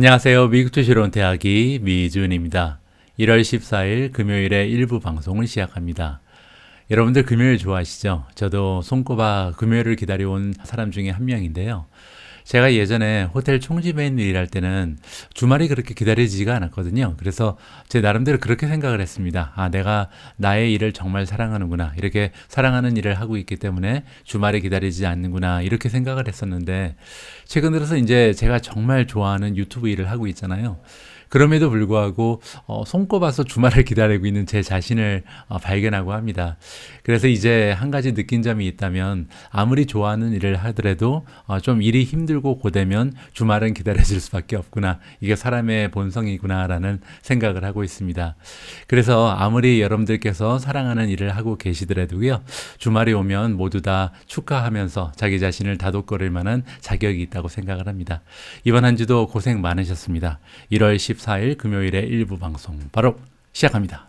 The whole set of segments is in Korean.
안녕하세요. 미국 주식론 대학이 미준입니다. 1월 14일 금요일에 일부 방송을 시작합니다. 여러분들 금요일 좋아하시죠? 저도 손꼽아 금요일을 기다려온 사람 중에 한 명인데요. 제가 예전에 호텔 총지배인으로 일할 때는 주말이 그렇게 기다려지지가 않았거든요. 그래서 제 나름대로 그렇게 생각을 했습니다. 아, 내가 나의 일을 정말 사랑하는구나. 이렇게 사랑하는 일을 하고 있기 때문에 주말이 기다리지 않는구나. 이렇게 생각을 했었는데 최근 들어서 이제 제가 정말 좋아하는 유튜브 일을 하고 있잖아요. 그럼에도 불구하고 손꼽아서 주말을 기다리고 있는 제 자신을 발견하고 합니다. 그래서 이제 한 가지 느낀 점이 있다면 아무리 좋아하는 일을 하더라도 좀 일이 힘들고 고되면 주말은 기다려질 수밖에 없구나. 이게 사람의 본성이구나라는 생각을 하고 있습니다. 그래서 아무리 여러분들께서 사랑하는 일을 하고 계시더라도요. 주말이 오면 모두 다 축하하면서 자기 자신을 다독거릴 만한 자격이 있다고 생각을 합니다. 이번 한 주도 고생 많으셨습니다. 1월 14일 금요일의 일부 방송 바로 시작합니다.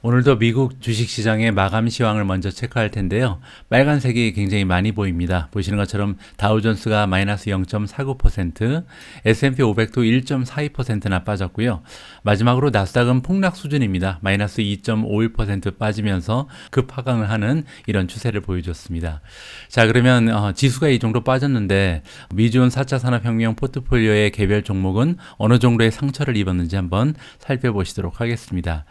오늘도 미국 주식시장의 마감 시황을 먼저 체크할 텐데요. 빨간색이 굉장히 많이 보입니다. 보시는 것처럼 다우존스가 마이너스 0.49%, S&P 500도 1.42%나 빠졌고요. 마지막으로 나스닥은 폭락 수준입니다. 마이너스 2.51% 빠지면서 급하강을 하는 이런 추세를 보여줬습니다. 자, 그러면 지수가 이 정도 빠졌는데 미주온 4차 산업혁명 포트폴리오의 개별 종목은 어느 정도의 상처를 입었는지 한번 살펴보시도록 하겠습니다.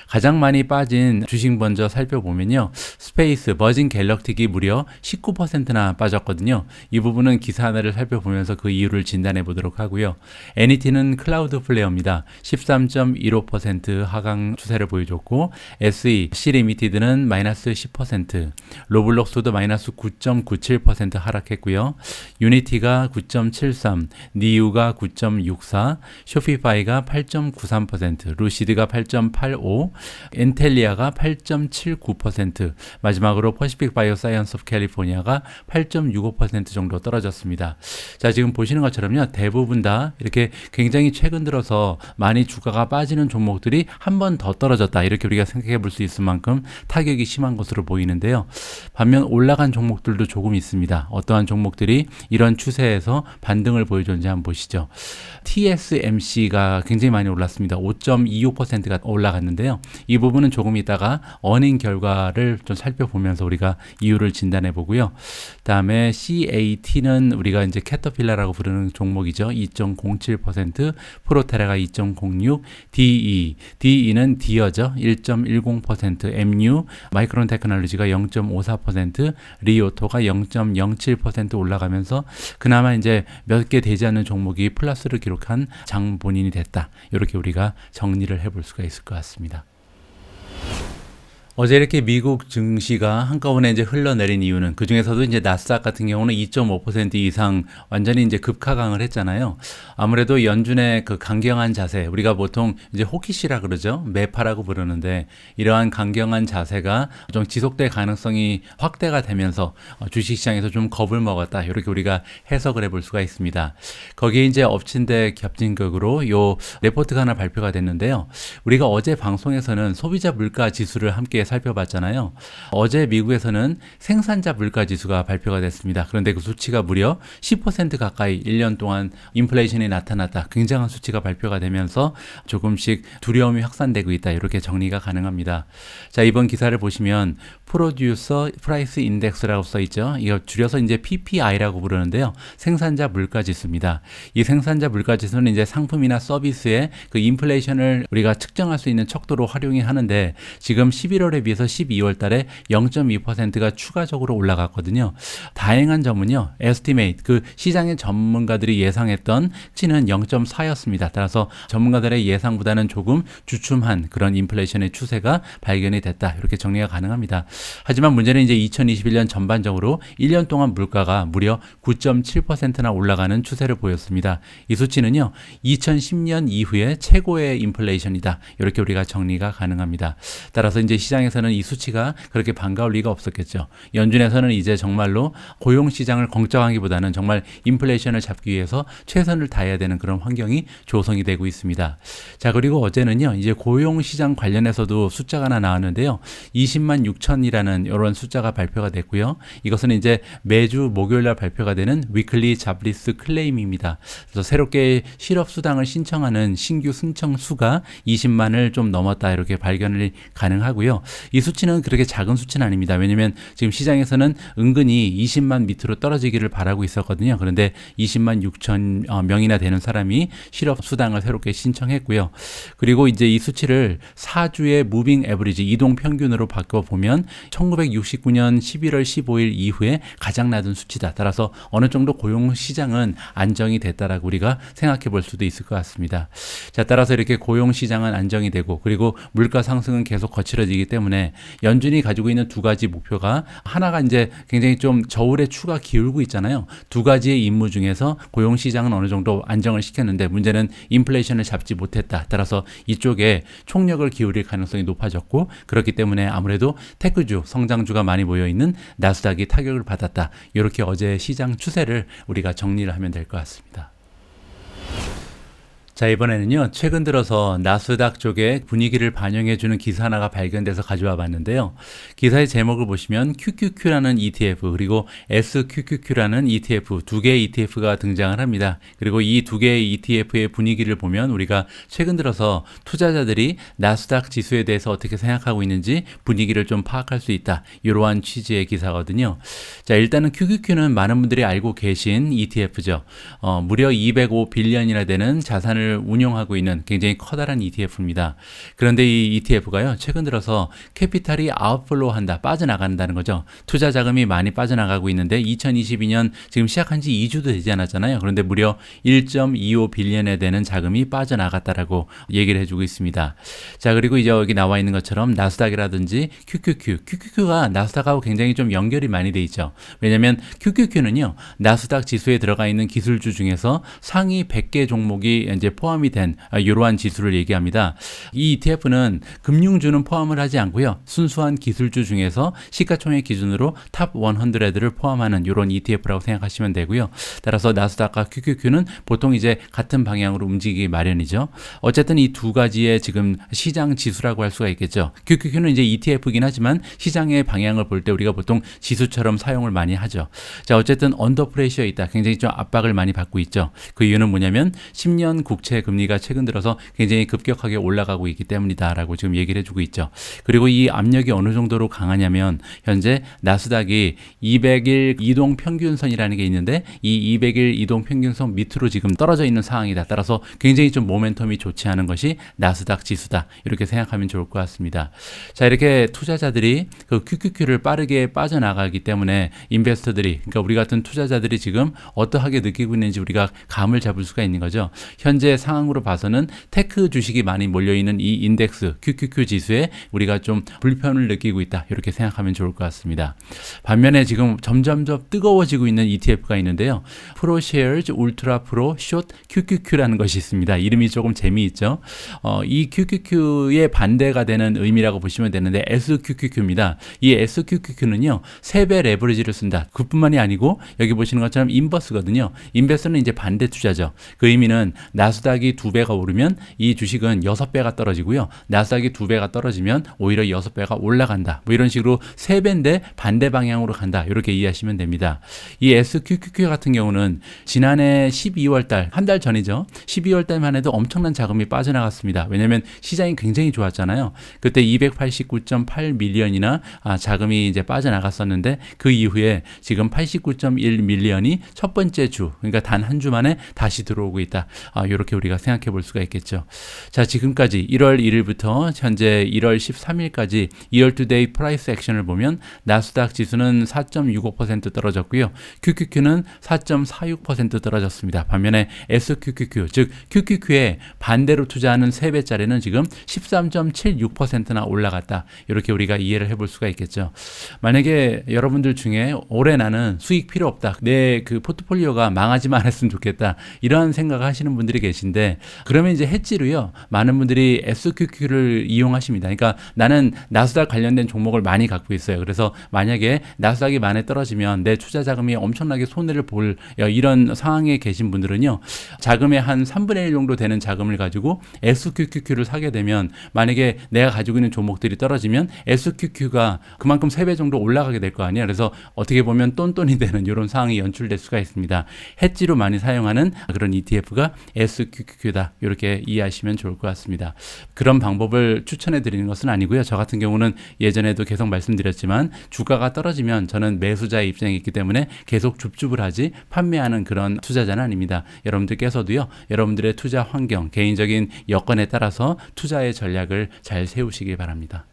가장 많이 빠진 주식 먼저 살펴보면요. 스페이스, 버진 갤럭틱이 무려 19%나 빠졌거든요. 이 부분은 기사 하나를 살펴보면서 그 이유를 진단해 보도록 하고요. NET는 클라우드 플레어입니다. 13.15% 하강 추세를 보여줬고 SE, C리미티드는 마이너스 10%, 로블록스도 마이너스 9.97% 하락했고요. 유니티가 9.73, 니우가 9.64, 쇼피파이가 8.93%, 루시드가 8.85, 엔텔리아가 8.79%, 마지막으로 퍼시픽 바이오사이언스 오브 캘리포니아가 8.65% 정도 떨어졌습니다. 자, 지금 보시는 것처럼요. 대부분 다 이렇게 굉장히 최근 들어서 많이 주가가 빠지는 종목들이 한 번 더 떨어졌다. 이렇게 우리가 생각해 볼 수 있을 만큼 타격이 심한 것으로 보이는데요. 반면 올라간 종목들도 조금 있습니다. 어떠한 종목들이 이런 추세에서 반등을 보여줬는지 한번 보시죠. TSMC가 굉장히 많이 올랐습니다. 5.26%가 올라갔는데요. 이 부분은 조금 있다가 어닝 결과를 좀 살펴보면서 우리가 이유를 진단해 보고요. 다음에 CAT는 우리가 이제 캐터필라라고 부르는 종목이죠. 2.07%, 프로테라가 2.06, DE는 디어죠. 1.10%, MU, 마이크론 테크놀로지가 0.54%, 리오토가 0.07% 올라가면서 그나마 이제 몇 개 되지 않는 종목이 플러스를 기록한 장본인이 됐다. 이렇게 우리가 정리를 해볼 수가 있을 것 같습니다. 어제 이렇게 미국 증시가 한꺼번에 이제 흘러내린 이유는 그 중에서도 이제 나스닥 같은 경우는 2.5% 이상 완전히 이제 급하강을 했잖아요. 아무래도 연준의 그 강경한 자세, 우리가 보통 이제 호키시라 그러죠. 매파라고 부르는데 이러한 강경한 자세가 좀 지속될 가능성이 확대가 되면서 주식시장에서 좀 겁을 먹었다. 이렇게 우리가 해석을 해볼 수가 있습니다. 거기에 이제 엎친 데 겹친 격으로 요 레포트가 하나 발표가 됐는데요. 우리가 어제 방송에서는 소비자 물가 지수를 함께 살펴봤잖아요. 어제 미국에서는 생산자 물가 지수가 발표가 됐습니다. 그런데 그 수치가 무려 10% 가까이 1년 동안 인플레이션이 나타났다. 굉장한 수치가 발표가 되면서 조금씩 두려움이 확산되고 있다. 이렇게 정리가 가능합니다. 자, 이번 기사를 보시면 프로듀서 프라이스 인덱스라고 써 있죠. 이거 줄여서 이제 PPI라고 부르는데요. 생산자 물가 지수입니다. 이 생산자 물가 지수는 이제 상품이나 서비스의 그 인플레이션을 우리가 측정할 수 있는 척도로 활용이 하는데 지금 11월에 비해서 12월 달에 0.2%가 추가적으로 올라갔거든요. 다행한 점은요. estimate, 그 시장의 전문가들이 예상했던 치는 0.4였습니다. 따라서 전문가들의 예상보다는 조금 주춤한 그런 인플레이션의 추세가 발견이 됐다. 이렇게 정리가 가능합니다. 하지만 문제는 이제 2021년 전반적으로 1년 동안 물가가 무려 9.7%나 올라가는 추세를 보였습니다. 이 수치는요. 2010년 이후에 최고의 인플레이션이다. 이렇게 우리가 정리가 가능합니다. 따라서 이제 시장 시장에서는 이 수치가 그렇게 반가울 리가 없었겠죠. 연준에서는 이제 정말로 고용 시장을 걱정하기보다는 정말 인플레이션을 잡기 위해서 최선을 다해야 되는 그런 환경이 조성이 되고 있습니다. 자, 그리고 어제는요, 이제 고용 시장 관련해서도 숫자가 하나 나왔는데요. 20만 6천이라는 이런 숫자가 발표가 됐고요. 이것은 이제 매주 목요일 날 발표가 되는 위클리 잡리스 클레임입니다. 그래서 새롭게 실업 수당을 신청하는 신규 신청 수가 20만을 좀 넘었다, 이렇게 발견이 가능하고요. 이 수치는 그렇게 작은 수치는 아닙니다. 왜냐하면 지금 시장에서는 은근히 20만 밑으로 떨어지기를 바라고 있었거든요. 그런데 20만 6천 명이나 되는 사람이 실업 수당을 새롭게 신청했고요. 그리고 이제 이 수치를 4주의 무빙 에버리지, 이동 평균으로 바꿔보면 1969년 11월 15일 이후에 가장 낮은 수치다. 따라서 어느 정도 고용 시장은 안정이 됐다라고 우리가 생각해 볼 수도 있을 것 같습니다. 자, 따라서 이렇게 고용 시장은 안정이 되고, 그리고 물가 상승은 계속 거칠어지기 때문에 연준이 가지고 있는 두 가지 목표가, 하나가 이제 굉장히 좀 저울에 추가 기울고 있잖아요. 두 가지의 임무 중에서 고용 시장은 어느 정도 안정을 시켰는데 문제는 인플레이션을 잡지 못했다. 따라서 이쪽에 총력을 기울일 가능성이 높아졌고, 그렇기 때문에 아무래도 테크주, 성장주가 많이 모여있는 나스닥이 타격을 받았다. 이렇게 어제 시장 추세를 우리가 정리를 하면 될 것 같습니다. 자, 이번에는요, 최근 들어서 나스닥 쪽에 분위기를 반영해주는 기사 하나가 발견돼서 가져와 봤는데요. 기사의 제목을 보시면 QQQ라는 ETF, 그리고 SQQQ라는 ETF, 두 개의 ETF가 등장을 합니다. 그리고 이 두 개의 ETF의 분위기를 보면 우리가 최근 들어서 투자자들이 나스닥 지수에 대해서 어떻게 생각하고 있는지 분위기를 좀 파악할 수 있다. 이러한 취지의 기사거든요. 자, 일단은 QQQ는 많은 분들이 알고 계신 ETF죠. 무려 205 빌리언이나 되는 자산을 운용하고 있는 굉장히 커다란 ETF입니다. 그런데 이 ETF가요, 최근 들어서 캐피탈이 아웃플로우 한다, 빠져나간다는 거죠. 투자 자금이 많이 빠져나가고 있는데 2022년 지금 시작한 지 2주도 되지 않았잖아요. 그런데 무려 1.25 빌리언에 되는 자금이 빠져나갔다라고 얘기를 해주고 있습니다. 자, 그리고 이제 여기 나와 있는 것처럼 나스닥이라든지 QQQ가 나스닥하고 굉장히 좀 연결이 많이 돼 있죠. 왜냐하면 QQQ는요, 나스닥 지수에 들어가 있는 기술주 중에서 상위 100개 종목이 이제 포함이 된 이러한 지수를 얘기합니다. 이 ETF는 금융주는 포함을 하지 않고요. 순수한 기술주 중에서 시가총액 기준으로 탑 100를 포함하는 이런 ETF라고 생각하시면 되고요. 따라서 나스닥과 QQQ는 보통 이제 같은 방향으로 움직이기 마련이죠. 어쨌든 이 두 가지의 지금 시장 지수라고 할 수가 있겠죠. QQQ는 이제 ETF이긴 하지만 시장의 방향을 볼 때 우리가 보통 지수처럼 사용을 많이 하죠. 자, 어쨌든 언더 프레셔에 있다. 굉장히 좀 압박을 많이 받고 있죠. 그 이유는 뭐냐면 10년 국채 금리가 최근 들어서 굉장히 급격하게 올라가고 있기 때문이다라고 지금 얘기를 해주고 있죠. 그리고 이 압력이 어느 정도로 강하냐면 현재 나스닥이 200일 이동 평균선이라는 게 있는데 이 200일 이동 평균선 밑으로 지금 떨어져 있는 상황이다. 따라서 굉장히 좀 모멘텀이 좋지 않은 것이 나스닥 지수다. 이렇게 생각하면 좋을 것 같습니다. 자, 이렇게 투자자들이 그 QQQ를 빠르게 빠져나가기 때문에 인베스터들이, 그러니까 우리 같은 투자자들이 지금 어떠하게 느끼고 있는지 우리가 감을 잡을 수가 있는 거죠. 현재 상황으로 봐서는 테크 주식이 많이 몰려있는 이 인덱스 QQQ 지수에 우리가 좀 불편을 느끼고 있다. 이렇게 생각하면 좋을 것 같습니다. 반면에 지금 점점점 뜨거워지고 있는 ETF가 있는데요. 프로쉐어즈 울트라 프로 숏 QQQ라는 것이 있습니다. 이름이 조금 재미있죠. 이 QQQ의 반대가 되는 의미라고 보시면 되는데 SQQQ입니다. 이 SQQQ는요, 3배 레버리지를 쓴다. 그뿐만이 아니고 여기 보시는 것처럼 인버스거든요. 인버스는 이제 반대 투자죠. 그 의미는 나스닥이 2배가 오르면 이 주식은 6배가 떨어지고요. 나스닥이 2배가 떨어지면 오히려 6배가 올라간다. 뭐 이런 식으로 3배인데 반대 방향으로 간다. 이렇게 이해하시면 됩니다. 이 SQQQ 같은 경우는 지난해 12월 달, 한 달 전이죠. 12월 달만 해도 엄청난 자금이 빠져나갔습니다. 왜냐하면 시장이 굉장히 좋았잖아요. 그때 289.8 밀리언이나 자금이 이제 빠져나갔었는데 그 이후에 지금 89.1 밀리언이 첫 번째 주, 그러니까 단 한 주 만에 다시 들어오고 있다. 이렇게 우리가 생각해 볼 수가 있겠죠. 자, 지금까지 1월 1일부터 현재 1월 13일까지 이얼 투데이 프라이스 액션을 보면 나스닥 지수는 4.65% 떨어졌고요. QQQ는 4.46% 떨어졌습니다. 반면에 SQQQ, 즉 QQQ에 반대로 투자하는 3배짜리는 지금 13.76%나 올라갔다. 이렇게 우리가 이해를 해볼 수가 있겠죠. 만약에 여러분들 중에 올해 나는 수익 필요 없다. 내 그 포트폴리오가 망하지만 않았으면 좋겠다. 이러한 생각을 하시는 분들이 계시면 것인데, 그러면 이제 해지로요, 많은 분들이 SQQ를 이용하십니다. 그러니까 나는 나스닥 관련된 종목을 많이 갖고 있어요. 그래서 만약에 나스닥이 많이 떨어지면 내 투자 자금이 엄청나게 손해를 볼 이런 상황에 계신 분들은요, 자금의 한 3분의 1 정도 되는 자금을 가지고 SQQQ를 사게 되면, 만약에 내가 가지고 있는 종목들이 떨어지면 SQQ가 그만큼 3배 정도 올라가게 될 거 아니에요. 그래서 어떻게 보면 똔똔이 되는 이런 상황이 연출될 수가 있습니다. 해지로 많이 사용하는 그런 ETF가 SQQQ다, 이렇게 이해하시면 좋을 것 같습니다. 그런 방법을 추천해 드리는 것은 아니고요. 저 같은 경우는 예전에도 계속 말씀드렸지만, 주가가 떨어지면 저는 매수자의 입장에 있기 때문에 계속 줍줍을 하지 판매하는 그런 투자자는 아닙니다. 여러분들께서도요, 여러분들의 투자 환경, 개인적인 여건에 따라서 투자의 전략을 잘 세우시기 바랍니다.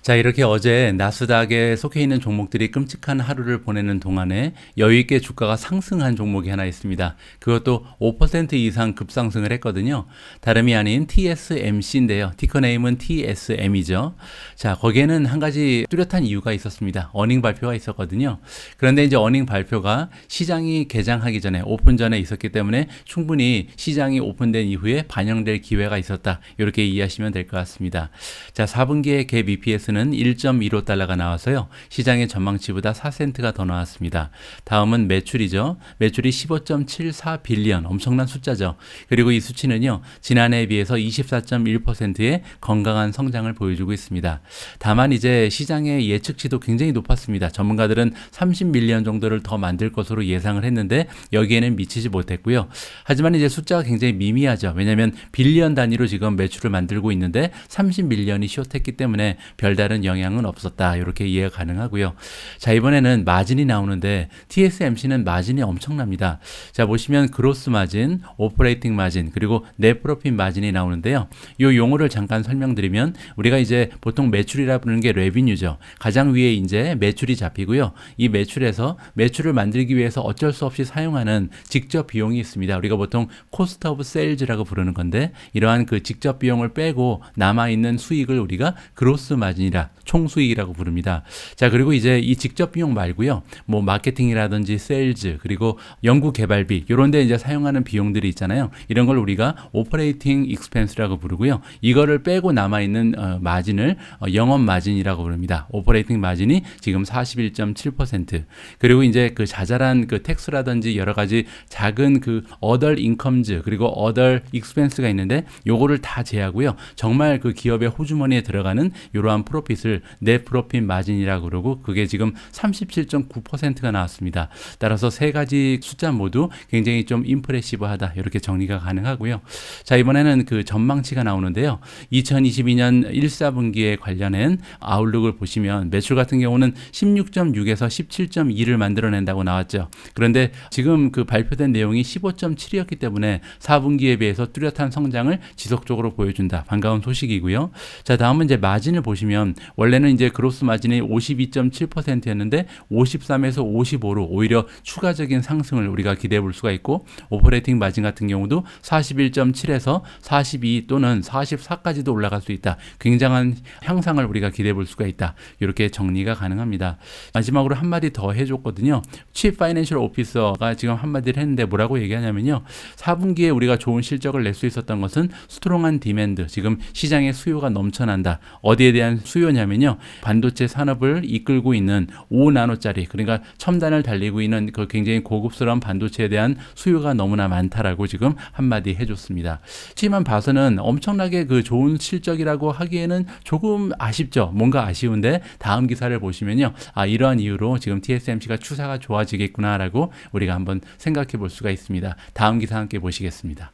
자, 이렇게 어제 나스닥에 속해 있는 종목들이 끔찍한 하루를 보내는 동안에 여유있게 주가가 상승한 종목이 하나 있습니다. 그것도 5% 이상 급상승을 했거든요. 다름이 아닌 TSMC인데요. 티커네임은 TSM이죠. 자, 거기에는 한 가지 뚜렷한 이유가 있었습니다. 어닝 발표가 있었거든요. 그런데 이제 어닝 발표가 시장이 개장하기 전에, 오픈 전에 있었기 때문에 충분히 시장이 오픈된 이후에 반영될 기회가 있었다, 이렇게 이해하시면 될 것 같습니다. 자, 4분기의 갭 EPS는 1.15달러가 나와서요, 시장의 전망치보다 4센트가 더 나왔습니다. 다음은 매출이죠. 매출이 15.74 빌리언, 엄청난 숫자죠. 그리고 이 수치는요, 지난해에 비해서 24.1%의 건강한 성장을 보여주고 있습니다. 다만 이제 시장의 예측치도 굉장히 높았습니다. 전문가들은 30밀리언 정도를 더 만들 것으로 예상을 했는데 여기에는 미치지 못했고요. 하지만 이제 숫자가 굉장히 미미하죠. 왜냐하면 빌리언 단위로 지금 매출을 만들고 있는데 30밀리언이 숏했기 때문에 별다른 영향은 없었다, 이렇게 이해가 가능하고요. 자, 이번에는 마진이 나오는데 TSMC는 마진이 엄청납니다. 자, 보시면 그로스 마진, 오퍼레이팅 마진, 그리고 넷 프로핏 마진이 나오는데요. 이 용어를 잠깐 설명드리면, 우리가 이제 보통 매출이라 부르는 게 레비뉴죠. 가장 위에 이제 매출이 잡히고요. 이 매출에서 매출을 만들기 위해서 어쩔 수 없이 사용하는 직접 비용이 있습니다. 우리가 보통 코스트 오브 세일즈라고 부르는 건데, 이러한 그 직접 비용을 빼고 남아있는 수익을 우리가 그로스 마진이라, 총수익이라고 부릅니다. 자, 그리고 이제 이 직접 비용 말고요, 뭐 마케팅이라든지 세일즈, 그리고 연구 개발비, 이런 데 이제 사용하는 비용들이 있잖아요. 이런 걸 우리가 오퍼레이팅 익스펜스라고 부르고요. 이거를 빼고 남아있는 마진을 영업 마진이라고 부릅니다. 오퍼레이팅 마진이 지금 41.7%. 그리고 이제 그 자잘한 그 텍스라든지 여러 가지 작은 그 other incomes, 그리고 other expense가 있는데 요거를 다 제하고요, 정말 그 기업의 호주머니에 들어가는 이러한 프로핏을 넷 프로핏 마진이라고 그러고, 그게 지금 37.9%가 나왔습니다. 따라서 세 가지 숫자 모두 굉장히 좀 임프레시브하다, 이렇게 정리가 가능하고요. 자, 이번에는 그 전망치가 나오는데요. 2022년 1, 4분기에 관련된 아웃룩을 보시면 매출 같은 경우는 16.6에서 17.2를 만들어낸다고 나왔죠. 그런데 지금 그 발표된 내용이 15.7이었기 때문에 4분기에 비해서 뚜렷한 성장을 지속적으로 보여준다, 반가운 소식이고요. 자, 다음은 이제 마진을 보시면, 원래는 이제 그로스 마진이 52.7%였는데 53에서 55로 오히려 추가적인 상승을 우리가 기대해 볼 수가 있고, 오퍼레이팅 마진 같은 경우도 41.7에서 42 또는 44까지도 올라갈 수 있다. 굉장한 향상을 우리가 기대해 볼 수가 있다, 이렇게 정리가 가능합니다. 마지막으로 한마디 더 해줬거든요. Chief Financial Officer가 지금 한마디를 했는데 뭐라고 얘기하냐면요, 4분기에 우리가 좋은 실적을 낼 수 있었던 것은 스트롱한 디맨드, 지금 시장에 수요가 넘쳐난다. 어디에 대한 수요냐면요, 반도체 산업을 이끌고 있는 5나노짜리, 그러니까 첨단을 달리고 있는 그 굉장히 고급스러운 반도체에 대한 수요가 너무나 많다라고 지금 한마디 해줬습니다. 지금 봐서는 엄청나게 그 좋은 실적이라고 하기에는 조금 아쉽죠. 뭔가 아쉬운데 다음 기사를 보시면요, 아, 이러한 이유로 지금 TSMC가 추세가 좋아지겠구나라고 우리가 한번 생각해 볼 수가 있습니다. 다음 기사 함께 보시겠습니다.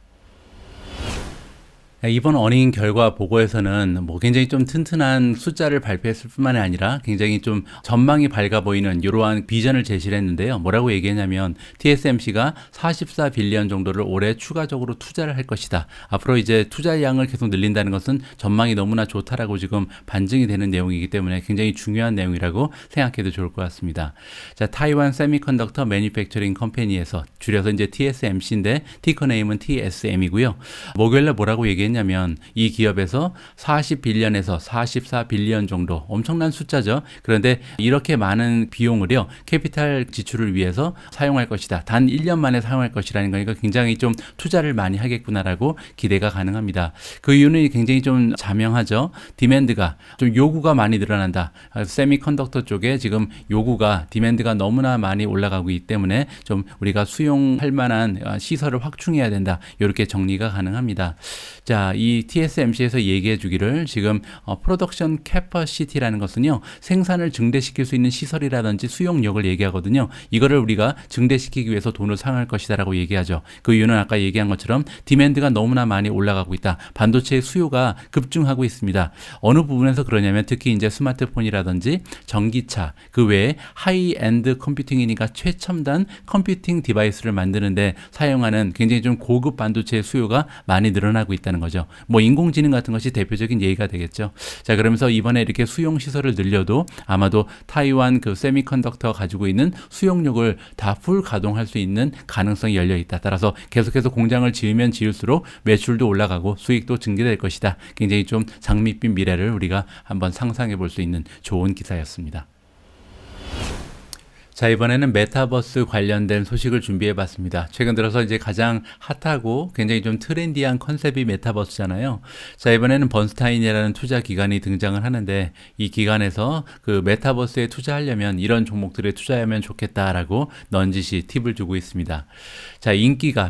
이번 어닝 결과 보고에서는 뭐 굉장히 좀 튼튼한 숫자를 발표했을 뿐만이 아니라 굉장히 좀 전망이 밝아 보이는 이러한 비전을 제시를 했는데요. 뭐라고 얘기했냐면 TSMC가 44빌리언 정도를 올해 추가적으로 투자를 할 것이다. 앞으로 이제 투자량을 계속 늘린다는 것은 전망이 너무나 좋다라고 지금 반증이 되는 내용이기 때문에 굉장히 중요한 내용이라고 생각해도 좋을 것 같습니다. 자, 타이완 세미컨덕터 매니팩처링 컴퍼니에서 줄여서 이제 TSMC인데 티커 네임은 TSM이고요. 목요일날 뭐라고 얘기했냐면 했냐면 이 기업에서 40빌리언에서 44빌리언 정도, 엄청난 숫자죠. 그런데 이렇게 많은 비용을요, 캐피탈 지출을 위해서 사용할 것이다. 단 1년 만에 사용할 것이라는 거니까 굉장히 좀 투자를 많이 하겠구나라고 기대가 가능합니다. 그 이유는 굉장히 좀 자명하죠. 디맨드가 좀 요구가 많이 늘어난다. 세미컨덕터 쪽에 지금 요구가 디맨드가 너무나 많이 올라가고 있기 때문에 좀 우리가 수용할 만한 시설을 확충해야 된다. 이렇게 정리가 가능합니다. 자, 이 TSMC에서 얘기해 주기를 지금 프로덕션 캐퍼시티라는 것은요, 생산을 증대시킬 수 있는 시설이라든지 수용력을 얘기하거든요. 이거를 우리가 증대시키기 위해서 돈을 사용할 것이다라고 얘기하죠. 그 이유는 아까 얘기한 것처럼 디맨드가 너무나 많이 올라가고 있다. 반도체의 수요가 급증하고 있습니다. 어느 부분에서 그러냐면 특히 이제 스마트폰이라든지 전기차, 그 외에 하이엔드 컴퓨팅이니까 최첨단 컴퓨팅 디바이스를 만드는데 사용하는 굉장히 좀 고급 반도체의 수요가 많이 늘어나고 있다는 거죠. 뭐 인공지능 같은 것이 대표적인 예가 되겠죠. 자, 그러면서 이번에 이렇게 수용 시설을 늘려도 아마도 타이완 그 세미컨덕터 가지고 있는 수용력을 다 풀 가동할 수 있는 가능성이 열려 있다. 따라서 계속해서 공장을 지으면 지을수록 매출도 올라가고 수익도 증대될 것이다. 굉장히 좀 장밋빛 미래를 우리가 한번 상상해 볼 수 있는 좋은 기사였습니다. 자, 이번에는 메타버스 관련된 소식을 준비해 봤습니다. 최근 들어서 이제 가장 핫하고 굉장히 좀 트렌디한 컨셉이 메타버스잖아요. 자, 이번에는 번스타인이라는 투자 기관이 등장을 하는데 이 기관에서 그 메타버스에 투자하려면 이런 종목들에 투자하면 좋겠다라고 넌지시 팁을 주고 있습니다. 자,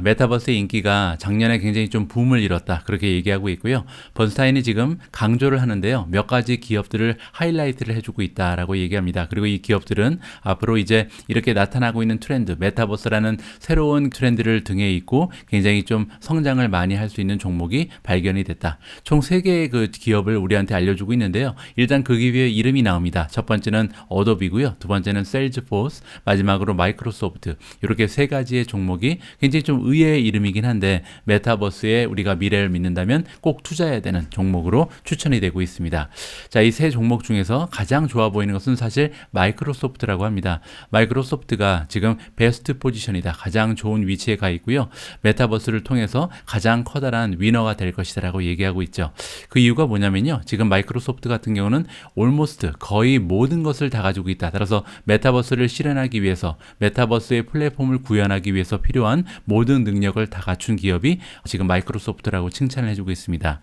메타버스의 인기가 작년에 굉장히 좀 붐을 일었다. 그렇게 얘기하고 있고요. 번스타인이 지금 강조를 하는데요. 몇 가지 기업들을 하이라이트를 해주고 있다라고 얘기합니다. 그리고 이 기업들은 앞으로 이제 이렇게 나타나고 있는 트렌드, 메타버스라는 새로운 트렌드를 등에 잇고 굉장히 좀 성장을 많이 할 수 있는 종목이 발견이 됐다. 총 3개의 그 기업을 우리한테 알려주고 있는데요. 일단 그 기업의 이름이 나옵니다. 첫 번째는 어도비고요. 두 번째는 세일즈포스, 마지막으로 마이크로소프트. 이렇게 3가지의 종목이 굉장히 좀 의외의 이름이긴 한데 메타버스에 우리가 미래를 믿는다면 꼭 투자해야 되는 종목으로 추천이 되고 있습니다. 자, 이 3 종목 중에서 가장 좋아 보이는 것은 사실 마이크로소프트라고 합니다. 마이크로소프트가 지금 베스트 포지션이다. 가장 좋은 위치에 가 있고요. 메타버스를 통해서 가장 커다란 위너가 될 것이다 라고 얘기하고 있죠. 그 이유가 뭐냐면요. 지금 마이크로소프트 같은 경우는 almost 거의 모든 것을 다 가지고 있다. 따라서 메타버스를 실현하기 위해서 메타버스의 플랫폼을 구현하기 위해서 필요한 모든 능력을 다 갖춘 기업이 지금 마이크로소프트라고 칭찬을 해주고 있습니다.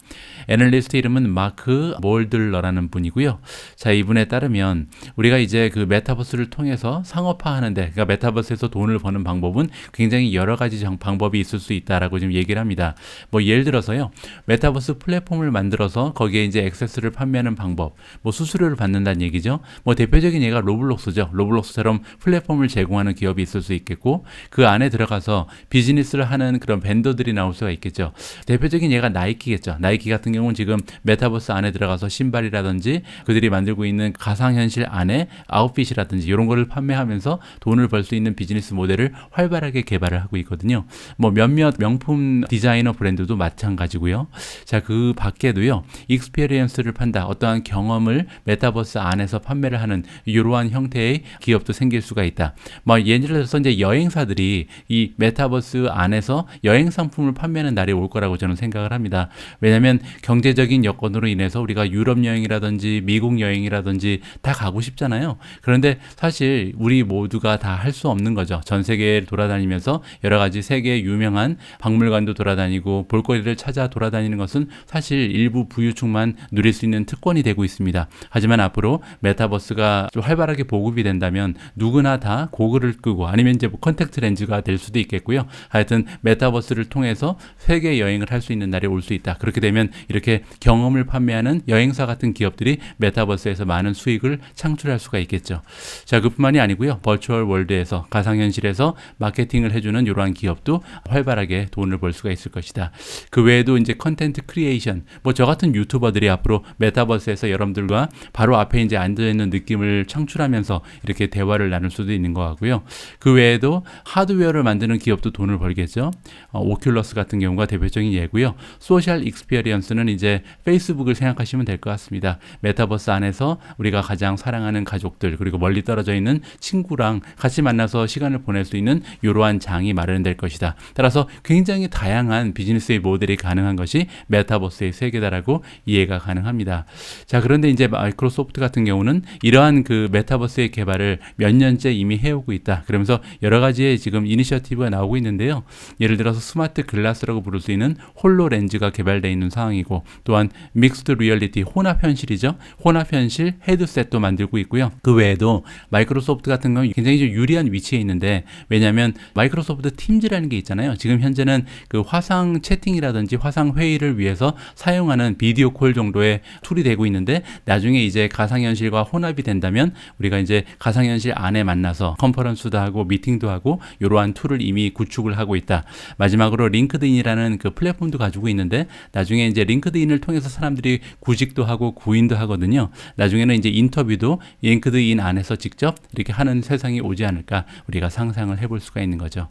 애널리스트 이름은 마크 몰들러라는 분이고요. 자, 이분에 따르면 우리가 이제 그 메타버스를 통해서 상업화하는데, 그러니까 메타버스에서 돈을 버는 방법은 굉장히 여러 가지 방법이 있을 수 있다라고 지금 얘기를 합니다. 뭐 예를 들어서요, 메타버스 플랫폼을 만들어서 거기에 이제 액세스를 판매하는 방법, 뭐 수수료를 받는다는 얘기죠. 뭐 대표적인 예가 로블록스죠. 로블록스처럼 플랫폼을 제공하는 기업이 있을 수 있겠고, 그 안에 들어가서 비즈니스를 하는 그런 벤더들이 나올 수가 있겠죠. 대표적인 예가 나이키겠죠. 나이키 같은 경우는 지금 메타버스 안에 들어가서 신발이라든지 그들이 만들고 있는 가상현실 안에 아웃핏이라든지 이런 거를 판매하면서 돈을 벌 수 있는 비즈니스 모델을 활발하게 개발을 하고 있거든요. 뭐 몇몇 명품 디자이너 브랜드도 마찬가지고요. 자, 그 밖에도요, 익스피리언스를 판다. 어떠한 경험을 메타버스 안에서 판매를 하는 이러한 형태의 기업도 생길 수가 있다. 뭐 예를 들어서 이제 여행사들이 이 메타버스 안에서 여행 상품을 판매하는 날이 올 거라고 저는 생각을 합니다. 왜냐하면 경제적인 여건으로 인해서 우리가 유럽 여행이라든지 미국 여행이라든지 다 가고 싶잖아요. 그런데 사실 우리 모두가 다 할 수 없는 거죠. 전 세계를 돌아다니면서 여러 가지 세계 유명한 박물관도 돌아다니고 볼거리를 찾아 돌아다니는 것은 사실 일부 부유층만 누릴 수 있는 특권이 되고 있습니다. 하지만 앞으로 메타버스가 좀 활발하게 보급이 된다면 누구나 다 고글을 끄고 아니면 이제 뭐 컨택트 렌즈가 될 수도 있겠고요. 하여튼 메타버스를 통해서 세계 여행을 할 수 있는 날이 올 수 있다. 그렇게 되면 이렇게 경험을 판매하는 여행사 같은 기업들이 메타버스에서 많은 수익을 창출할 수가 있겠죠. 자, 그뿐만이 아니고요. 버추얼 월드에서 가상현실에서 마케팅을 해주는 이러한 기업도 활발하게 돈을 벌 수가 있을 것이다. 그 외에도 이제 컨텐트 크리에이션, 뭐 저 같은 유튜버들이 앞으로 메타버스에서 여러분들과 바로 앞에 이제 앉아있는 느낌을 창출하면서 이렇게 대화를 나눌 수도 있는 거 같고요. 그 외에도 하드웨어를 만드는 기업도 돈을 벌겠죠. 오큘러스 같은 경우가 대표적인 예고요. 소셜 익스피리언스는 이제 페이스북을 생각하시면 될 것 같습니다. 메타버스 안에서 우리가 가장 사랑하는 가족들, 그리고 멀리 떨어져 있는 친구랑 같이 만나서 시간을 보낼 수 있는 이러한 장이 마련될 것이다. 따라서 굉장히 다양한 비즈니스의 모델이 가능한 것이 메타버스의 세계다라고 이해가 가능합니다. 자, 그런데 이제 마이크로소프트 같은 경우는 이러한 그 메타버스의 개발을 몇 년째 이미 해오고 있다. 그러면서 여러 가지의 지금 이니셔티브가 나오고 있는데요. 예를 들어서 스마트 글라스라고 부를 수 있는 홀로렌즈가 개발되어 있는 상황이고, 또한 믹스드 리얼리티 혼합 현실이죠. 혼합 현실 헤드셋도 만들고 있고요. 그 외에도 마이크로소프트 같은 경우 굉장히 좀 유리한 위치에 있는데, 왜냐하면 마이크로소프트 팀즈라는 게 있잖아요. 지금 현재는 그 화상 채팅이라든지 화상 회의를 위해서 사용하는 비디오 콜 정도의 툴이 되고 있는데, 나중에 이제 가상현실과 혼합이 된다면 우리가 이제 가상현실 안에 만나서 컨퍼런스도 하고 미팅도 하고 이러한 툴을 이미 구축을 하고 있다. 마지막으로 링크드인이라는 그 플랫폼도 가지고 있는데, 나중에 이제 링크드인을 통해서 사람들이 구직도 하고 구인도 하거든요. 나중에는 이제 인터뷰도 링크드인 안에서 직접 이렇게 하는 세상이 오지 않을까 우리가 상상을 해볼 수가 있는 거죠.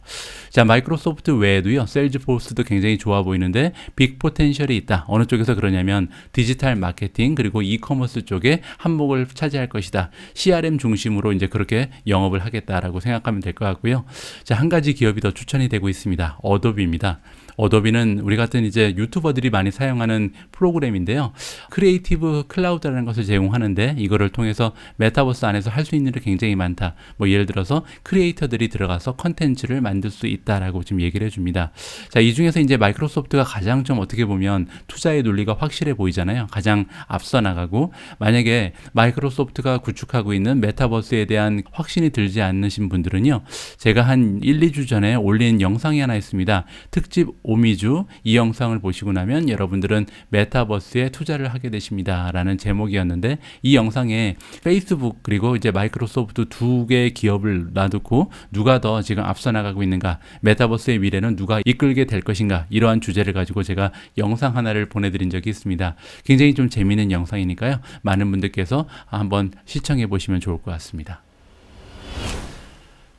자, 마이크로소프트 외에도요, 세일즈포스도 굉장히 좋아 보이는데 빅 포텐셜이 있다. 어느 쪽에서 그러냐면 디지털 마케팅 그리고 이커머스 쪽에 한몫을 차지할 것이다. CRM 중심으로 이제 그렇게 영업을 하겠다라고 생각하면 될 것 같고요. 자, 한 가지 기업이 더 추천이 되고 있습니다. 어도비입니다. 어도비는 우리 같은 이제 유튜버들이 많이 사용하는 프로그램인데요. 크리에이티브 클라우드라는 것을 제공하는데, 이거를 통해서 메타버스 안에서 할 수 있는 일이 굉장히 많다. 뭐 예를 들어서 크리에이터들이 들어가서 컨텐츠를 만들 수 있다라고 지금 얘기를 해줍니다. 자, 이 중에서 이제 마이크로소프트가 가장 좀 어떻게 보면 투자의 논리가 확실해 보이잖아요. 가장 앞서 나가고, 만약에 마이크로소프트가 구축하고 있는 메타버스에 대한 확신이 들지 않으신 분들은요, 제가 한 1, 2주 전에 올린 영상이 하나 있습니다. 특집 오미주, 이 영상을 보시고 나면 여러분들은 메타버스에 투자를 하게 되십니다 라는 제목이었는데, 이 영상에 페이스북 그리고 이제 마이크로소프트 두 개의 기업을 놔두고 누가 더 지금 앞서 나가고 있는가, 메타버스의 미래는 누가 이끌게 될 것인가, 이러한 주제를 가지고 제가 영상 하나를 보내드린 적이 있습니다. 굉장히 좀 재미있는 영상이니까요, 많은 분들께서 한번 시청해 보시면 좋을 것 같습니다.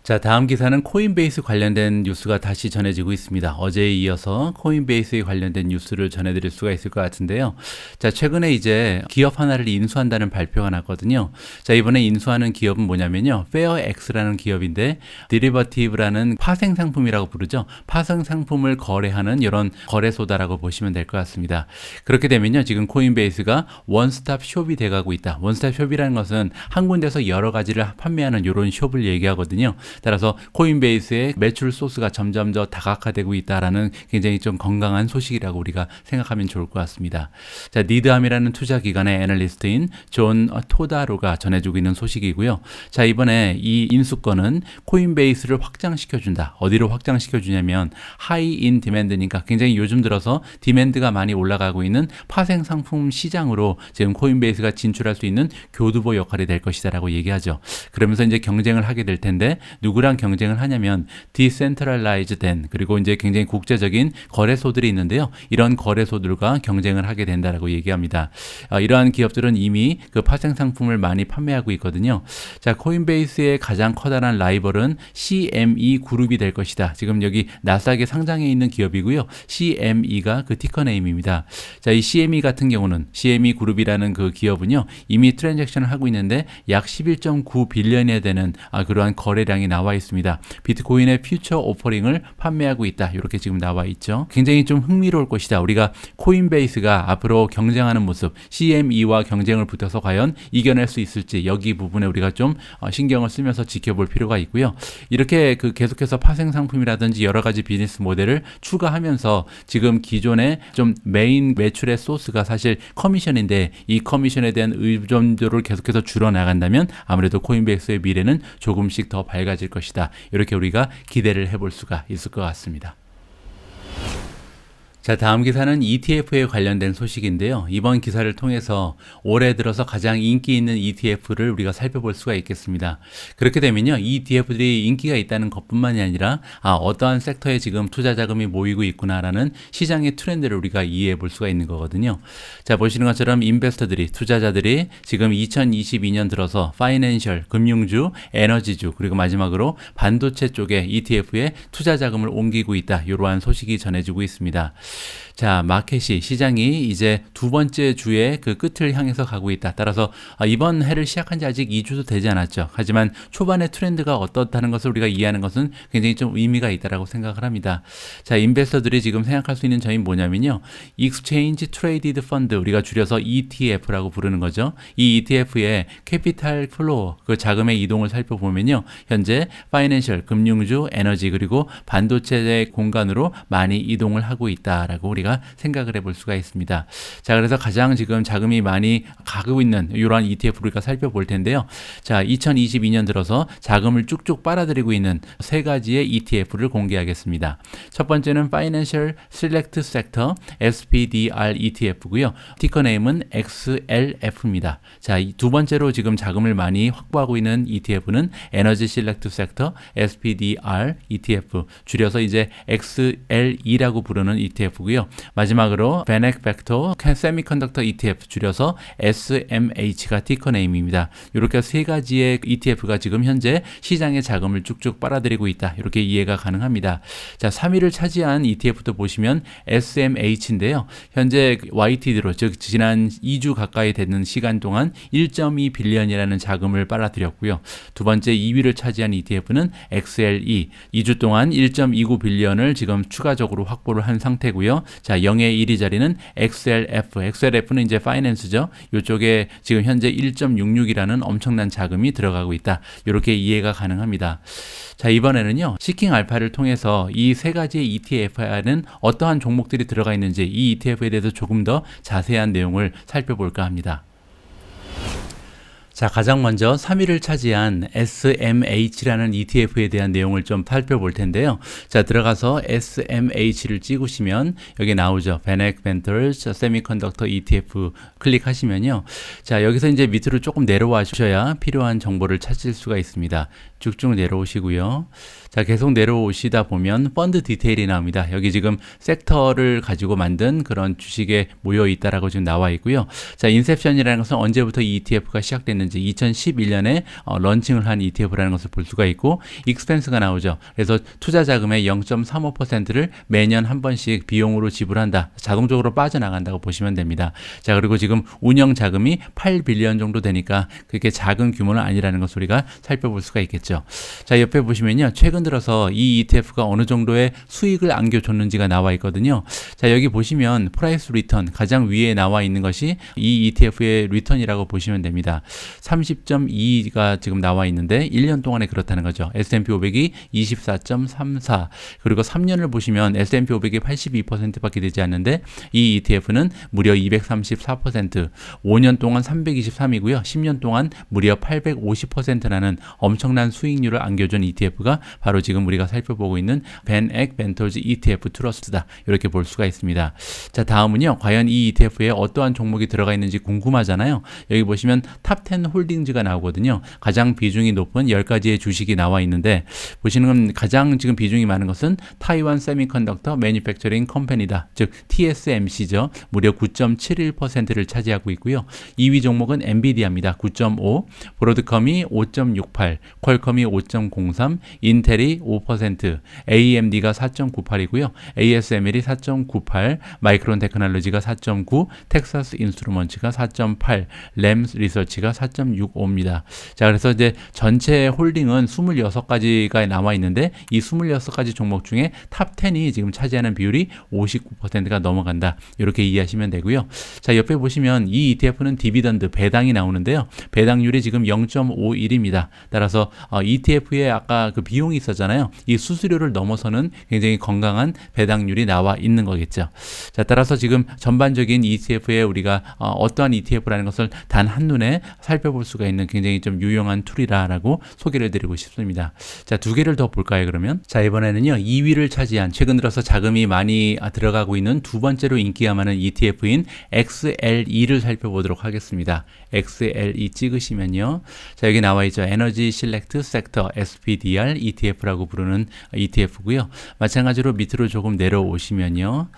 자, 다음 기사는 코인베이스 관련된 뉴스가 다시 전해지고 있습니다. 어제에 이어서 코인베이스에 관련된 뉴스를 전해드릴 수가 있을 것 같은데요. 자, 최근에 이제 기업 하나를 인수한다는 발표가 났거든요. 자, 이번에 인수하는 기업은 뭐냐면요, 페어엑스라는 기업인데, 데리버티브라는 파생 상품이라고 부르죠. 파생 상품을 거래하는 이런 거래소다라고 보시면 될 것 같습니다. 그렇게 되면요, 지금 코인베이스가 원스톱 숍이 돼가고 있다. 원스톱 숍이라는 것은 한 군데서 여러 가지를 판매하는 이런 숍을 얘기하거든요. 따라서 코인베이스의 매출 소스가 점점 더 다각화되고 있다라는 굉장히 좀 건강한 소식이라고 우리가 생각하면 좋을 것 같습니다. 자, 니드함이라는 투자 기관의 애널리스트인 존 토다로가 전해주고 있는 소식이고요. 자, 이번에 이 인수권은 코인베이스를 확장시켜준다. 어디로 확장시켜주냐면 하이 인 디맨드니까 굉장히 요즘 들어서 디맨드가 많이 올라가고 있는 파생 상품 시장으로 지금 코인베이스가 진출할 수 있는 교두보 역할이 될 것이다라고 얘기하죠. 그러면서 이제 경쟁을 하게 될 텐데, 누구랑 경쟁을 하냐면 디센트럴라이즈된, 그리고 이제 굉장히 국제적인 거래소들이 있는데요. 이런 거래소들과 경쟁을 하게 된다라고 얘기합니다. 이러한 기업들은 이미 그 파생 상품을 많이 판매하고 있거든요. 자, 코인베이스의 가장 커다란 라이벌은 CME 그룹이 될 것이다. 지금 여기 나스닥에 상장해 있는 기업이고요. CME가 그 티커 네임입니다. 자, 이 CME 같은 경우는, CME 그룹이라는 그 기업은요, 이미 트랜잭션을 하고 있는데 약 11.9 빌리언에 되는 그러한 거래량이 나와 있습니다. 비트코인의 퓨처 오퍼링을 판매하고 있다. 이렇게 지금 나와 있죠. 굉장히 좀 흥미로울 것이다. 우리가 코인베이스가 앞으로 경쟁하는 모습, CME와 경쟁을 붙어서 과연 이겨낼 수 있을지, 여기 부분에 우리가 좀 신경을 쓰면서 지켜볼 필요가 있고요. 이렇게 그 계속해서 파생 상품이라든지 여러 가지 비즈니스 모델을 추가하면서 지금 기존의 좀 메인 매출의 소스가 사실 커미션인데, 이 커미션에 대한 의존도를 계속해서 줄여나간다면 아무래도 코인베이스의 미래는 조금씩 더 밝아질 것이다. 이렇게 우리가 기대를 해볼 수가 있을 것 같습니다. 자, 다음 기사는 ETF에 관련된 소식인데요. 이번 기사를 통해서 올해 들어서 가장 인기 있는 ETF를 우리가 살펴볼 수가 있겠습니다. 그렇게 되면요, 이 ETF들이 인기가 있다는 것뿐만이 아니라 어떠한 섹터에 지금 투자 자금이 모이고 있구나라는 시장의 트렌드를 우리가 이해해 볼 수가 있는 거거든요. 자, 보시는 것처럼 인베스터들이, 투자자들이 지금 2022년 들어서 파이낸셜, 금융주, 에너지주, 그리고 마지막으로 반도체 쪽에 ETF에 투자 자금을 옮기고 있다. 이러한 소식이 전해지고 있습니다. 자, 마켓이 시장이 이제 두 번째 주의 그 끝을 향해서 가고 있다. 따라서 이번 해를 시작한 지 아직 2주도 되지 않았죠. 하지만 초반의 트렌드가 어떻다는 것을 우리가 이해하는 것은 굉장히 좀 의미가 있다라고 생각을 합니다. 자, 인베스터들이 지금 생각할 수 있는 점이 뭐냐면요. Exchange Traded Fund, 우리가 줄여서 ETF라고 부르는 거죠. 이 ETF의 캐피탈 플로어, 그 자금의 이동을 살펴보면요. 현재 파이낸셜, 금융주, 에너지 그리고 반도체의 공간으로 많이 이동을 하고 있다라고 우리가 생각을 해볼 수가 있습니다. 자, 그래서 가장 지금 자금이 많이 가고 있는 이러한 ETF를 우리가 살펴볼 텐데요. 자, 2022년 들어서 자금을 쭉쭉 빨아들이고 있는 세 가지의 ETF를 공개하겠습니다. 첫 번째는 Financial Select Sector SPDR ETF고요. 티커 네임은 XLF입니다. 자, 두 번째로 지금 자금을 많이 확보하고 있는 ETF는 Energy Select Sector SPDR ETF, 줄여서 이제 XLE라고 부르는 ETF고요. 마지막으로 Vanek Vector Semiconductor ETF, 줄여서 SMH가 티커 네임입니다. 이렇게 세 가지의 ETF가 지금 현재 시장의 자금을 쭉쭉 빨아들이고 있다. 이렇게 이해가 가능합니다. 자, 3위를 차지한 ETF도 보시면 SMH인데요. 현재 YTD로, 즉 지난 2주 가까이 되는 시간 동안 1.2 빌리언이라는 자금을 빨아들였고요. 두 번째 2위를 차지한 ETF는 XLE, 2주 동안 1.29 빌리언을 지금 추가적으로 확보를 한 상태고요. 자, 0의 1위 자리는 XLF. XLF는 이제 파이낸스죠. 이쪽에 지금 현재 1.66이라는 엄청난 자금이 들어가고 있다. 이렇게 이해가 가능합니다. 자, 이번에는요. 시킹 알파를 통해서 이 세 가지의 ETF에는 어떠한 종목들이 들어가 있는지, 이 ETF에 대해서 조금 더 자세한 내용을 살펴볼까 합니다. 자, 가장 먼저 3위를 차지한 SMH라는 ETF에 대한 내용을 좀 살펴볼 텐데요. 자, 들어가서 SMH를 찍으시면 여기 나오죠. Vanek Ventures Semiconductor ETF 클릭하시면요. 자, 여기서 이제 밑으로 조금 내려와 주셔야 필요한 정보를 찾을 수가 있습니다. 쭉쭉 내려오시고요. 자, 계속 내려오시다 보면 펀드 디테일이 나옵니다. 여기 지금 섹터를 가지고 만든 그런 주식에 모여 있다라고 지금 나와 있고요. 자, 인셉션이라는 것은 언제부터 이 ETF가 시작됐는지 2011년에 런칭을 한 ETF라는 것을 볼 수가 있고, 익스펜스가 나오죠. 그래서 투자 자금의 0.35%를 매년 한 번씩 비용으로 지불한다. 자동적으로 빠져나간다고 보시면 됩니다. 자, 그리고 지금 운영 자금이 8빌리언 정도 되니까 그렇게 작은 규모는 아니라는 것을 우리가 살펴볼 수가 있겠죠. 자, 옆에 보시면요. 최근 들어서 이 ETF가 어느 정도의 수익을 안겨줬는지가 나와 있거든요. 자, 여기 보시면 프라이스 리턴, 가장 위에 나와 있는 것이 이 ETF의 리턴이라고 보시면 됩니다. 30.2가 지금 나와 있는데 1년 동안에 그렇다는 거죠. S&P 500이 24.34, 그리고 3년을 보시면 S&P 500이 82%밖에 되지 않는데 이 ETF는 무려 234%, 5년 동안 323이고요. 10년 동안 무려 850%라는 엄청난 수익률을 안겨준 ETF가 바로 지금 우리가 살펴보고 있는 Vanek Ventures ETF 트러스트다. 이렇게 볼 수가 있습니다. 자, 다음은요. 과연 이 ETF에 어떠한 종목이 들어가 있는지 궁금하잖아요. 여기 보시면 탑10 홀딩즈가 나오거든요. 가장 비중이 높은 10가지의 주식이 나와 있는데, 보시는 건 가장 지금 비중이 많은 것은 타이완 세미컨덕터 매니팩처링 컴퍼니다. 즉 TSMC죠. 무려 9.71%를 차지하고 있고요. 2위 종목은 엔비디아입니다. 9.5, 브로드컴이 5.68, 퀄컴이 5.03, 인텔이 5%, AMD가 4.98이고요. ASML이 4.98, 마이크론 테크놀로지가 4.9, 텍사스 인스트루먼츠가 4.8, 램스 리서치가 4.65입니다. 자, 그래서 이제 전체 홀딩은 26가지가 남아 있는데 이 26가지 종목 중에 탑10이 지금 차지하는 비율이 59%가 넘어간다. 이렇게 이해하시면 되고요. 자, 옆에 보시면 이 ETF는 디비던드, 배당이 나오는데요. 배당률이 지금 0.51입니다. 따라서 ETF에 아까 그 비용이 있었잖아요. 이 수수료를 넘어서는 굉장히 건강한 배당률이 나와 있는 거겠죠. 자, 따라서 지금 전반적인 ETF에 우리가 어떠한 ETF라는 것을 단 한눈에 살펴볼 수가 있는 굉장히 좀 유용한 툴이라고 소개를 드리고 싶습니다. 자, 두 개를 더 볼까요, 그러면? 자, 이번에는요, 2위를 차지한, 최근 들어서 자금이 많이 들어가고 있는 두 번째로 인기가 많은 ETF인 XLE를 살펴보도록 하겠습니다. XLE 찍으시면요. 자, 여기 나와 있죠. Energy Select Sector SPDR ETF라고 부르는 ETF고요. 마찬가지로 밑으로 조금 내려오시면요.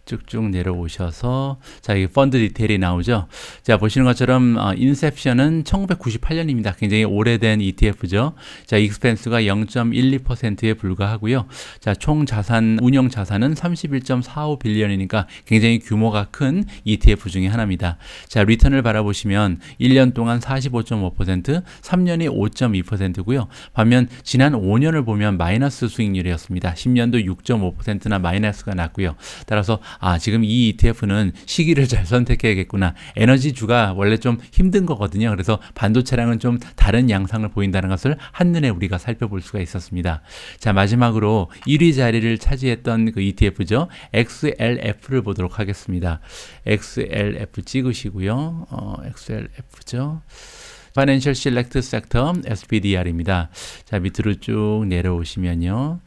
쭉쭉 내려오셔서 자, 이 펀드 디테일이 나오죠. 자, 보시는 것처럼 인셉션은 1998년입니다. 굉장히 오래된 ETF죠. 자, 익스펜스가 0.12%에 불과하고요. 자, 총 자산, 운영 자산은 31.45 빌리언이니까 굉장히 규모가 큰 ETF 중에 하나입니다. 자, 리턴을 바라보시면 1년 동안 45.5%, 3년이 5.2%고요. 반면 지난 5년을 보면 마이너스 수익률이었습니다. 10년도 6.5%나 마이너스가 났고요. 따라서 지금 이 ETF는 시기를 잘 선택해야겠구나. 에너지주가 원래 좀 힘든 거거든요. 그래서 반도체랑은 좀 다른 양상을 보인다는 것을 한눈에 우리가 살펴볼 수가 있었습니다. 자, 마지막으로 1위 자리를 차지했던 그 ETF죠. XLF를 보도록 하겠습니다. XLF 찍으시고요. XLF죠. Financial Select Sector SPDR입니다. 자, 밑으로 쭉 내려오시면요.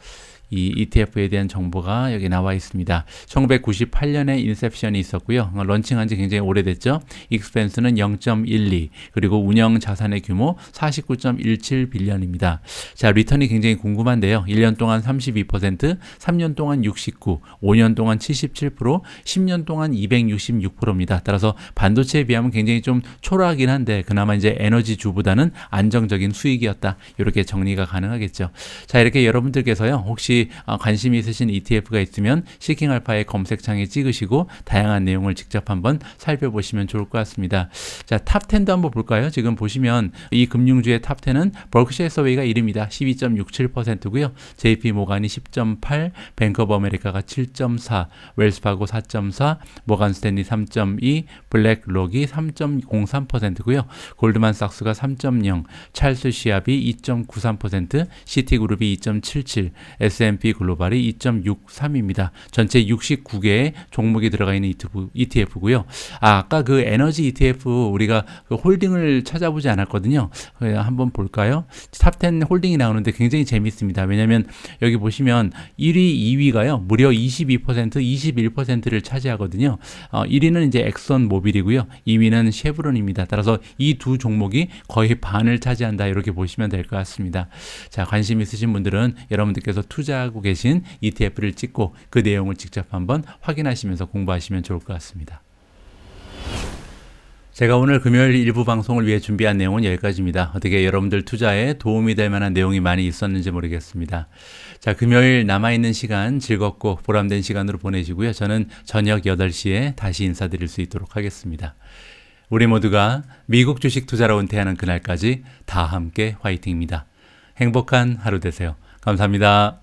이 ETF에 대한 정보가 여기 나와 있습니다. 1998년에 인셉션이 있었고요. 런칭한 지 굉장히 오래됐죠. 익스펜스는 0.12, 그리고 운영 자산의 규모 49.17 빌리언입니다. 자, 리턴이 굉장히 궁금한데요. 1년 동안 32%, 3년 동안 69, 5년 동안 77%, 10년 동안 266%입니다. 따라서 반도체에 비하면 굉장히 좀 초라하긴 한데 그나마 이제 에너지주보다는 안정적인 수익이었다. 이렇게 정리가 가능하겠죠. 자, 이렇게 여러분들께서요. 혹시 관심이 있으신 ETF가 있으면 시킹알파의 검색창에 찍으시고 다양한 내용을 직접 한번 살펴보시면 좋을 것 같습니다. 자, 탑10도 한번 볼까요? 지금 보시면 이 금융주의 탑10은 버크셔 해서웨이가 1위입니다. 12.67%고요. JP 모간이 10.8, 뱅크 오브 아메리카가 7.4, 웰스파고 4.4, 모간 스탠리 3.2, 블랙록이 3.03%고요. 골드만삭스가 3.0, 찰스 시압이 2.93%, 시티그룹이 2.77, S&P 글로벌이 2.63입니다. 전체 69개의 종목이 들어가 있는 ETF고요. 아까 그 에너지 ETF 우리가 그 홀딩을 찾아보지 않았거든요. 한번 볼까요? 탑10 홀딩이 나오는데 굉장히 재밌습니다. 왜냐하면 여기 보시면 1위, 2위가요. 무려 22%, 21%를 차지하거든요. 1위는 이제 엑선 모빌이고요. 2위는 쉐브론입니다. 따라서 이 두 종목이 거의 반을 차지한다. 이렇게 보시면 될 것 같습니다. 자, 관심 있으신 분들은 여러분들께서 투자하고 계신 ETF를 찍고 그 내용을 직접 한번 확인하시면서 공부하시면 좋을 것 같습니다. 제가 오늘 금요일 일부 방송을 위해 준비한 내용은 여기까지입니다. 어떻게 여러분들 투자에 도움이 될 만한 내용이 많이 있었는지 모르겠습니다. 자, 금요일 남아있는 시간 즐겁고 보람된 시간으로 보내시고요. 저는 저녁 8시에 다시 인사드릴 수 있도록 하겠습니다. 우리 모두가 미국 주식 투자로 은퇴하는 그날까지 다 함께 화이팅입니다. 행복한 하루 되세요. 감사합니다.